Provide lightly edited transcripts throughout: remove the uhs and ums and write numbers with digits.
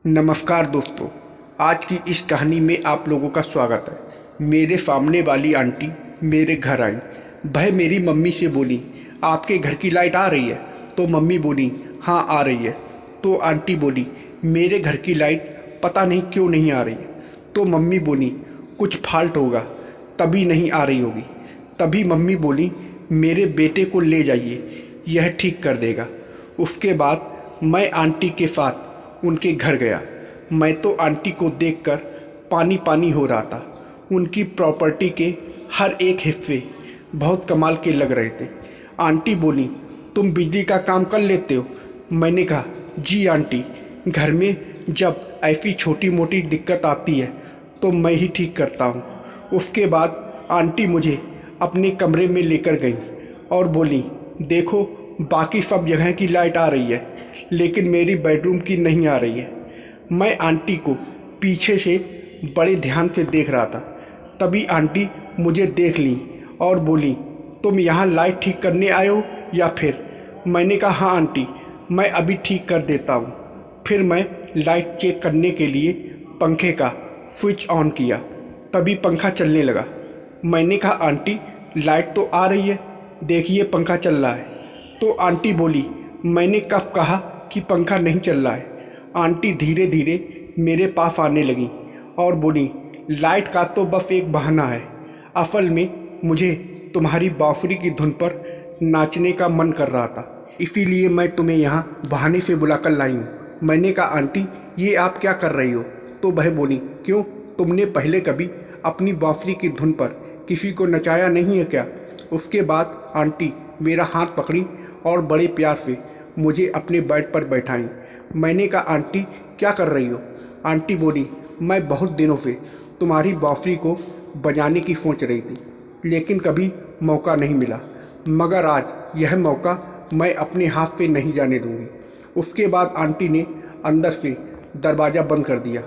नमस्कार दोस्तों, आज की इस कहानी में आप लोगों का स्वागत है। मेरे सामने वाली आंटी मेरे घर आई। वह मेरी मम्मी से बोली, आपके घर की लाइट आ रही है? तो मम्मी बोली, हाँ आ रही है। तो आंटी बोली, मेरे घर की लाइट पता नहीं क्यों नहीं आ रही है। तो मम्मी बोली, कुछ फॉल्ट होगा तभी नहीं आ रही होगी। तभी मम्मी बोली, मेरे बेटे को ले जाइए, यह ठीक कर देगा। उसके बाद मैं आंटी के साथ उनके घर गया। मैं तो आंटी को देखकर पानी पानी हो रहा था। उनकी प्रॉपर्टी के हर एक हिस्से बहुत कमाल के लग रहे थे। आंटी बोली, तुम बिजली का काम कर लेते हो? मैंने कहा, जी आंटी, घर में जब ऐसी छोटी मोटी दिक्कत आती है तो मैं ही ठीक करता हूँ। उसके बाद आंटी मुझे अपने कमरे में लेकर गई और बोली, देखो बाकी सब जगह की लाइट आ रही है लेकिन मेरी बेडरूम की नहीं आ रही है। मैं आंटी को पीछे से बड़े ध्यान से देख रहा था। तभी आंटी मुझे देख ली और बोली, तुम यहाँ लाइट ठीक करने आए हो या फिर? मैंने कहा, हाँ आंटी, मैं अभी ठीक कर देता हूँ। फिर मैं लाइट चेक करने के लिए पंखे का स्विच ऑन किया। तभी पंखा चलने लगा। मैंने कहा, आंटी लाइट तो आ रही है, देखिए पंखा चल रहा है। तो आंटी बोली, मैंने कब कहा कि पंखा नहीं चल रहा है? आंटी धीरे धीरे मेरे पास आने लगी और बोली, लाइट का तो बस एक बहाना है, असल में मुझे तुम्हारी बांसुरी की धुन पर नाचने का मन कर रहा था, इसीलिए मैं तुम्हें यहाँ बहाने से बुलाकर लाई हूँ। मैंने कहा, आंटी ये आप क्या कर रही हो? तो वह बोली, क्यों, तुमने पहले कभी अपनी बांसुरी की धुन पर किसी को नचाया नहीं है क्या? उसके बाद आंटी मेरा हाथ पकड़ी और बड़े प्यार से मुझे अपने बेड पर बैठाई। मैंने कहा, आंटी क्या कर रही हो? आंटी बोली, मैं बहुत दिनों से तुम्हारी बांसुरी को बजाने की सोच रही थी लेकिन कभी मौका नहीं मिला, मगर आज यह मौका मैं अपने हाथ से नहीं जाने दूंगी। उसके बाद आंटी ने अंदर से दरवाज़ा बंद कर दिया।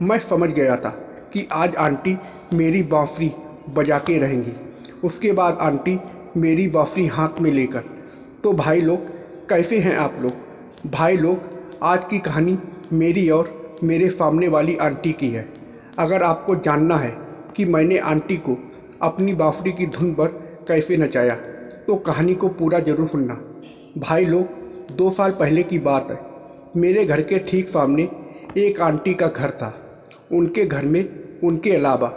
मैं समझ गया था कि आज आंटी मेरी बांसुरी बजा के रहेंगी। उसके बाद आंटी मेरी बांसुरी हाथ में लेकर, तो भाई लोग कैसे हैं आप लोग? भाई लोग, आज की कहानी मेरी और मेरे सामने वाली आंटी की है। अगर आपको जानना है कि मैंने आंटी को अपनी बांसुरी की धुन पर कैसे नचाया तो कहानी को पूरा ज़रूर सुनना। भाई लोग, 2 साल पहले की बात है। मेरे घर के ठीक सामने एक आंटी का घर था। उनके घर में उनके अलावा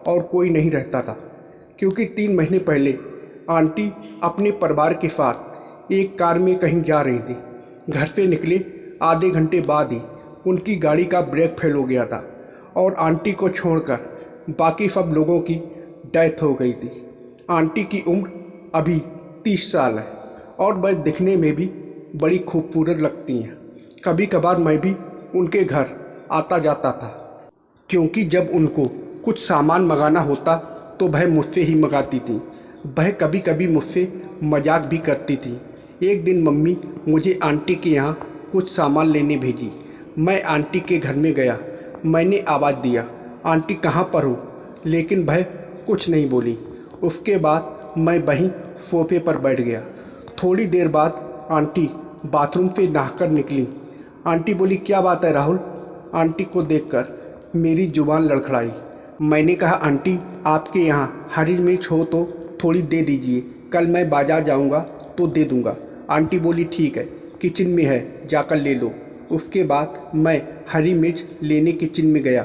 और कोई नहीं रहता था, क्योंकि 3 महीने पहले आंटी अपने परिवार के साथ एक कार में कहीं जा रही थी। घर से निकले आधे घंटे बाद ही उनकी गाड़ी का ब्रेक फेल हो गया था और आंटी को छोड़कर बाकी सब लोगों की डेथ हो गई थी। आंटी की उम्र अभी 30 साल है और वह दिखने में भी बड़ी खूबसूरत लगती हैं। कभी कभार मैं भी उनके घर आता जाता था, क्योंकि जब उनको कुछ सामान मंगाना होता तो वह मुझसे ही मंगाती थी। वह कभी कभी मुझसे मजाक भी करती थी। एक दिन मम्मी मुझे आंटी के यहाँ कुछ सामान लेने भेजी। मैं आंटी के घर में गया। मैंने आवाज़ दिया, आंटी कहाँ पर हो? लेकिन वह कुछ नहीं बोली। उसके बाद मैं वहीं सोफे पर बैठ गया। थोड़ी देर बाद आंटी बाथरूम से नहाकर निकली। आंटी बोली, क्या बात है राहुल? आंटी को देखकर मेरी जुबान लड़खड़ाई। मैंने कहा, आंटी आपके यहाँ हरी मिर्च हो तो थोड़ी दे दीजिए, कल मैं बाजार जाऊँगा तो दे दूँगा। आंटी बोली, ठीक है, किचन में है, जाकर ले लो। उसके बाद मैं हरी मिर्च लेने किचन में गया।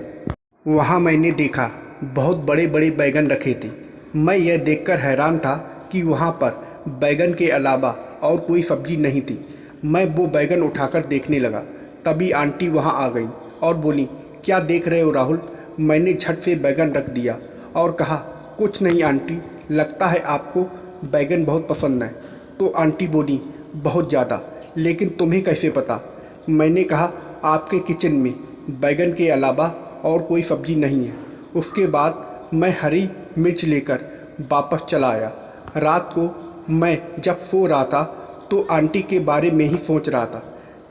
वहाँ मैंने देखा बहुत बड़े बड़े बैगन रखे थे। मैं यह देखकर हैरान था कि वहाँ पर बैगन के अलावा और कोई सब्जी नहीं थी। मैं वो बैगन उठाकर देखने लगा। तभी आंटी वहाँ आ गई और बोली, क्या देख रहे हो राहुल? मैंने झट से बैगन रख दिया और कहा, कुछ नहीं आंटी, लगता है आपको बैगन बहुत पसंद है। तो आंटी बोली, बहुत ज़्यादा, लेकिन तुम्हें कैसे पता? मैंने कहा, आपके किचन में बैगन के अलावा और कोई सब्ज़ी नहीं है। उसके बाद मैं हरी मिर्च लेकर वापस चला आया। रात को मैं जब सो रहा था तो आंटी के बारे में ही सोच रहा था।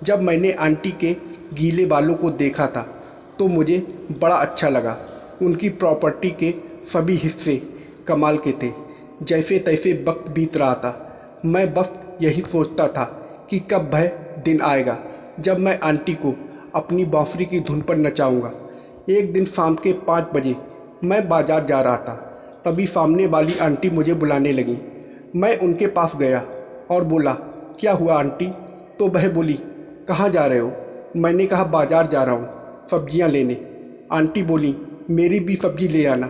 जब मैंने आंटी के गीले बालों को देखा था तो मुझे बड़ा अच्छा लगा। उनकी प्रॉपर्टी के सभी हिस्से कमाल के थे। जैसे तैसे वक्त बीत रहा था। मैं बस यही सोचता था कि कब वह दिन आएगा जब मैं आंटी को अपनी बाँसुरी की धुन पर नचाऊंगा। एक दिन शाम के 5 बजे मैं बाजार जा रहा था, तभी सामने वाली आंटी मुझे बुलाने लगी। मैं उनके पास गया और बोला, क्या हुआ आंटी? तो वह बोली, कहाँ जा रहे हो? मैंने कहा, बाजार जा रहा हूँ सब्जियाँ लेने। आंटी बोली, मेरी भी सब्जी ले आना।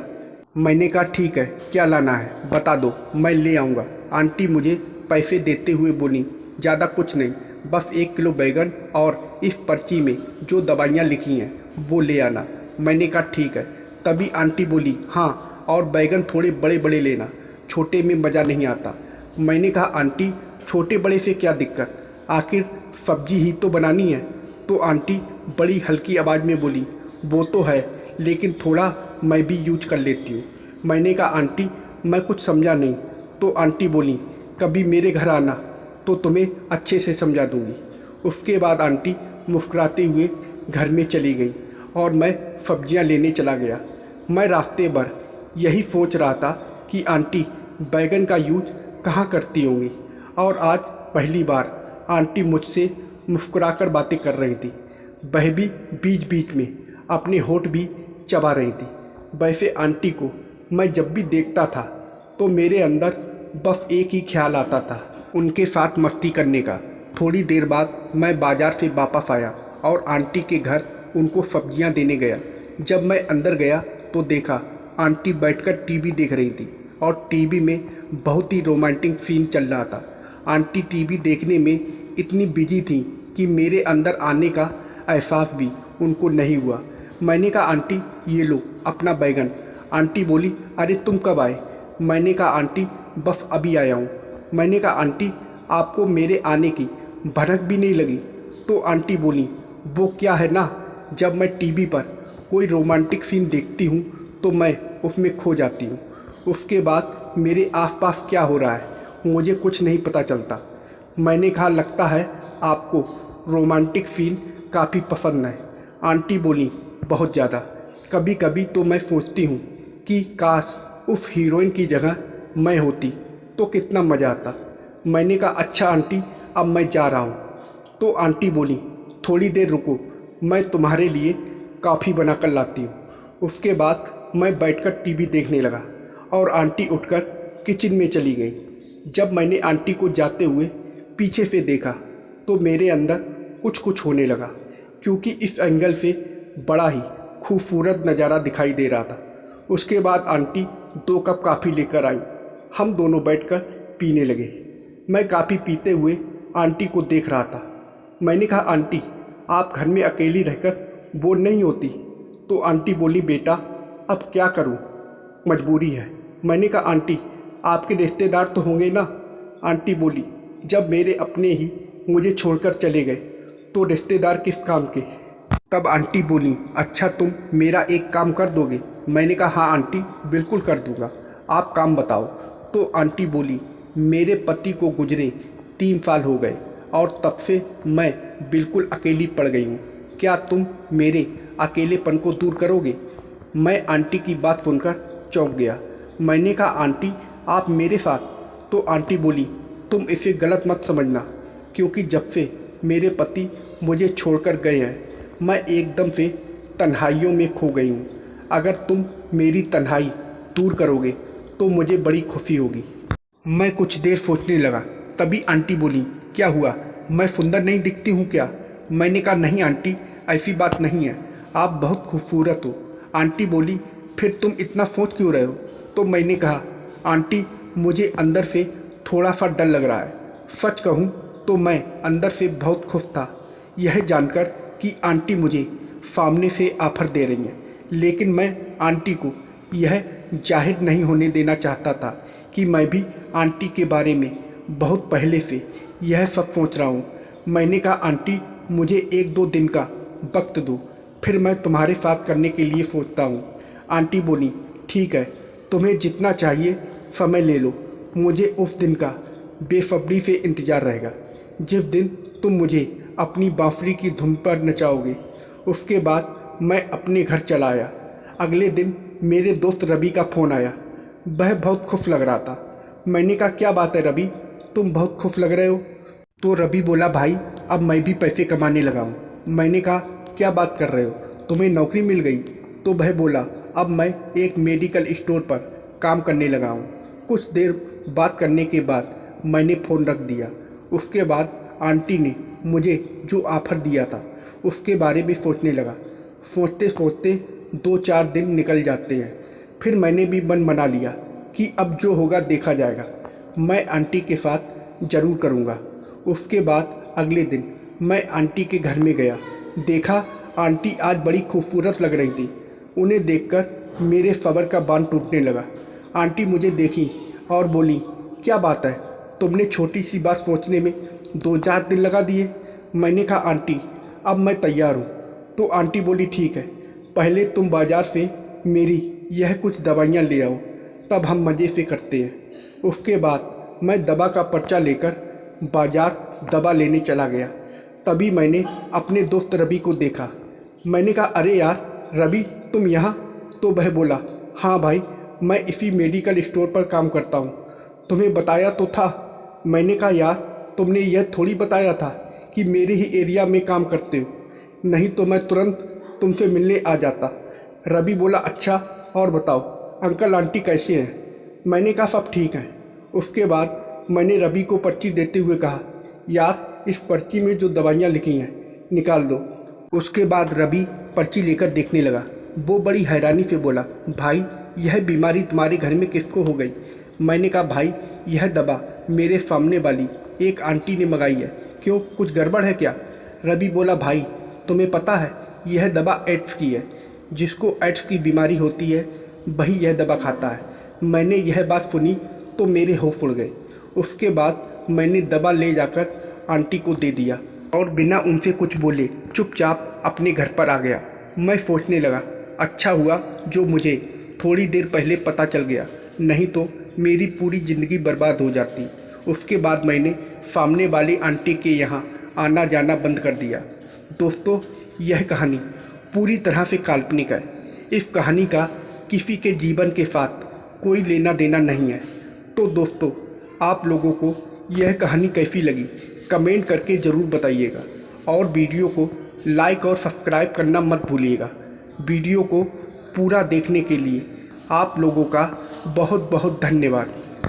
मैंने कहा, ठीक है, क्या लाना है बता दो, मैं ले आऊँगा। आंटी मुझे पैसे देते हुए बोली, ज़्यादा कुछ नहीं, बस 1 किलो बैगन और इस पर्ची में जो दवाइयाँ लिखी हैं वो ले आना। मैंने कहा, ठीक है। तभी आंटी बोली, हाँ, और बैगन थोड़े बड़े बड़े लेना, छोटे में मज़ा नहीं आता। मैंने कहा, आंटी छोटे बड़े से क्या दिक्कत, आखिर सब्जी ही तो बनानी है। तो आंटी बड़ी हल्की आवाज़ में बोली, वो तो है, लेकिन थोड़ा मैं भी यूज कर लेती हूँ। मैंने कहा, आंटी मैं कुछ समझा नहीं। तो आंटी बोली, कभी मेरे घर आना तो तुम्हें अच्छे से समझा दूँगी। उसके बाद आंटी मुस्कुराते हुए घर में चली गई और मैं सब्जियां लेने चला गया। मैं रास्ते भर यही सोच रहा था कि आंटी बैगन का यूज कहाँ करती होंगी, और आज पहली बार आंटी मुझसे मुस्कुराकर बातें कर रही थी। वह भी बीच बीच में अपने होठ भी चबा रही थी। वैसे आंटी को मैं जब भी देखता था तो मेरे अंदर बस एक ही ख्याल आता था, उनके साथ मस्ती करने का। थोड़ी देर बाद मैं बाज़ार से वापस आया और आंटी के घर उनको सब्जियां देने गया। जब मैं अंदर गया तो देखा आंटी बैठकर टीवी देख रही थी और टीवी में बहुत ही रोमांटिक सीन चल रहा था। आंटी टीवी देखने में इतनी बिजी थी कि मेरे अंदर आने का एहसास भी उनको नहीं हुआ। मैंने कहा, आंटी ये लो अपना बैगन। आंटी बोली, अरे तुम कब आए? मैंने कहा, आंटी बस अभी आया हूँ। मैंने कहा, आंटी आपको मेरे आने की भनक भी नहीं लगी? तो आंटी बोली, वो क्या है ना, जब मैं टीवी पर कोई रोमांटिक सीन देखती हूँ तो मैं उसमें खो जाती हूँ। उसके बाद मेरे आसपास क्या हो रहा है मुझे कुछ नहीं पता चलता। मैंने कहा, लगता है आपको रोमांटिक सीन काफ़ी पसंद है। आंटी बोली, बहुत ज़्यादा। कभी कभी तो मैं सोचती हूँ कि काश उस हीरोइन की जगह मैं होती तो कितना मज़ा आता। मैंने कहा, अच्छा आंटी अब मैं जा रहा हूँ। तो आंटी बोली, थोड़ी देर रुको, मैं तुम्हारे लिए कॉफ़ी बना कर लाती हूँ। उसके बाद मैं बैठकर टीवी देखने लगा और आंटी उठकर किचन में चली गई। जब मैंने आंटी को जाते हुए पीछे से देखा तो मेरे अंदर कुछ कुछ होने लगा, क्योंकि इस एंगल से बड़ा ही खूबसूरत नज़ारा दिखाई दे रहा था। उसके बाद आंटी 2 कप कॉफ़ी लेकर आई। हम दोनों बैठकर पीने लगे। मैं कॉफ़ी पीते हुए आंटी को देख रहा था। मैंने कहा, आंटी आप घर में अकेली रहकर बोर नहीं होती? तो आंटी बोली, बेटा अब क्या करूं, मजबूरी है। मैंने कहा, आंटी आपके रिश्तेदार तो होंगे ना? आंटी बोली, जब मेरे अपने ही मुझे छोड़कर चले गए तो रिश्तेदार किस काम के। तब आंटी बोली, अच्छा तुम मेरा एक काम कर दोगे? मैंने कहा, हाँ आंटी बिल्कुल कर दूंगा, आप काम बताओ। तो आंटी बोली, मेरे पति को गुजरे 3 साल हो गए और तब से मैं बिल्कुल अकेली पड़ गई हूँ। क्या तुम मेरे अकेलेपन को दूर करोगे? मैं आंटी की बात सुनकर चौंक गया। मैंने कहा, आंटी आप मेरे साथ? तो आंटी बोली, तुम इसे गलत मत समझना, क्योंकि जब से मेरे पति मुझे छोड़कर गए हैं मैं एकदम से तन्हाइयों में खो गई हूँ। अगर तुम मेरी तन्हाई दूर करोगे तो मुझे बड़ी खुशी होगी। मैं कुछ देर सोचने लगा, तभी आंटी बोली, क्या हुआ, मैं सुंदर नहीं दिखती हूँ क्या? मैंने कहा, नहीं आंटी ऐसी बात नहीं है, आप बहुत खूबसूरत हो। आंटी बोली, फिर तुम इतना सोच क्यों रहे हो? तो मैंने कहा, आंटी मुझे अंदर से थोड़ा सा डर लग रहा है। सच कहूँ तो मैं अंदर से बहुत खुश था यह जानकर कि आंटी मुझे सामने से ऑफर दे रही हैं, लेकिन मैं आंटी को यह जाहिर नहीं होने देना चाहता था कि मैं भी आंटी के बारे में बहुत पहले से यह सब सोच रहा हूँ। मैंने कहा, आंटी मुझे 1-2 दिन का वक्त दो, फिर मैं तुम्हारे साथ करने के लिए सोचता हूँ। आंटी बोली, ठीक है, तुम्हें जितना चाहिए समय ले लो, मुझे उस दिन का बेसब्री से इंतज़ार रहेगा जिस दिन तुम मुझे अपनी बाँसुरी की धुन पर नचाओगे। उसके बाद मैं अपने घर चला आया। अगले दिन मेरे दोस्त रवि का फ़ोन आया। वह बहुत खुश लग रहा था। मैंने कहा, क्या बात है रवि, तुम बहुत खुश लग रहे हो? तो रवि बोला, भाई अब मैं भी पैसे कमाने लगा हूँ। मैंने कहा, क्या बात कर रहे हो, तुम्हें नौकरी मिल गई? तो वह बोला, अब मैं एक मेडिकल स्टोर पर काम करने लगा हूँ। कुछ देर बात करने के बाद मैंने फ़ोन रख दिया। उसके बाद आंटी ने मुझे जो ऑफ़र दिया था उसके बारे में सोचने लगा। सोचते सोचते 2-4 दिन निकल जाते हैं। फिर मैंने भी मन बना लिया कि अब जो होगा देखा जाएगा, मैं आंटी के साथ ज़रूर करूँगा। उसके बाद अगले दिन मैं आंटी के घर में गया। देखा आंटी आज बड़ी खूबसूरत लग रही थी। उन्हें देखकर मेरे सब्र का बांध टूटने लगा। आंटी मुझे देखी और बोली, क्या बात है, तुमने छोटी सी बात सोचने में 2-4 दिन लगा दिए? मैंने कहा, आंटी अब मैं तैयार हूँ। तो आंटी बोली, ठीक है, पहले तुम बाज़ार से मेरी यह कुछ दवाइयाँ ले आओ, तब हम मज़े से करते हैं। उसके बाद मैं दवा का पर्चा लेकर बाज़ार दवा लेने चला गया। तभी मैंने अपने दोस्त रवि को देखा। मैंने कहा, अरे यार रवि, तुम यहाँ? तो वह बोला, हाँ भाई, मैं इसी मेडिकल स्टोर पर काम करता हूँ। तुम्हें बताया तो था। मैंने कहा, यार तुमने यह थोड़ी बताया था कि मेरे ही एरिया में काम करते हो, नहीं तो मैं तुरंत तुमसे मिलने आ जाता। रवि बोला, अच्छा और बताओ अंकल आंटी कैसे हैं? मैंने कहा, सब ठीक हैं। उसके बाद मैंने रवि को पर्ची देते हुए कहा, यार इस पर्ची में जो दवाइयाँ लिखी हैं निकाल दो। उसके बाद रवि पर्ची लेकर देखने लगा। वो बड़ी हैरानी से बोला, भाई यह बीमारी तुम्हारे घर में किसको हो गई? मैंने कहा, भाई यह दवा मेरे सामने वाली एक आंटी ने मंगाई है, क्यों कुछ गड़बड़ है क्या? रवि बोला, भाई तुम्हें पता है यह दवा एड्स की है, जिसको एड्स की बीमारी होती है वही यह दवा खाता है। मैंने यह बात सुनी तो मेरे होश उड़ गए। उसके बाद मैंने दवा ले जाकर आंटी को दे दिया और बिना उनसे कुछ बोले चुपचाप अपने घर पर आ गया। मैं सोचने लगा, अच्छा हुआ जो मुझे थोड़ी देर पहले पता चल गया, नहीं तो मेरी पूरी ज़िंदगी बर्बाद हो जाती। उसके बाद मैंने सामने वाली आंटी के यहाँ आना जाना बंद कर दिया। दोस्तों, यह कहानी पूरी तरह से काल्पनिक है। इस कहानी का किसी के जीवन के साथ कोई लेना देना नहीं है। तो दोस्तों, आप लोगों को यह कहानी कैसी लगी कमेंट करके ज़रूर बताइएगा और वीडियो को लाइक और सब्सक्राइब करना मत भूलिएगा। वीडियो को पूरा देखने के लिए आप लोगों का बहुत बहुत धन्यवाद।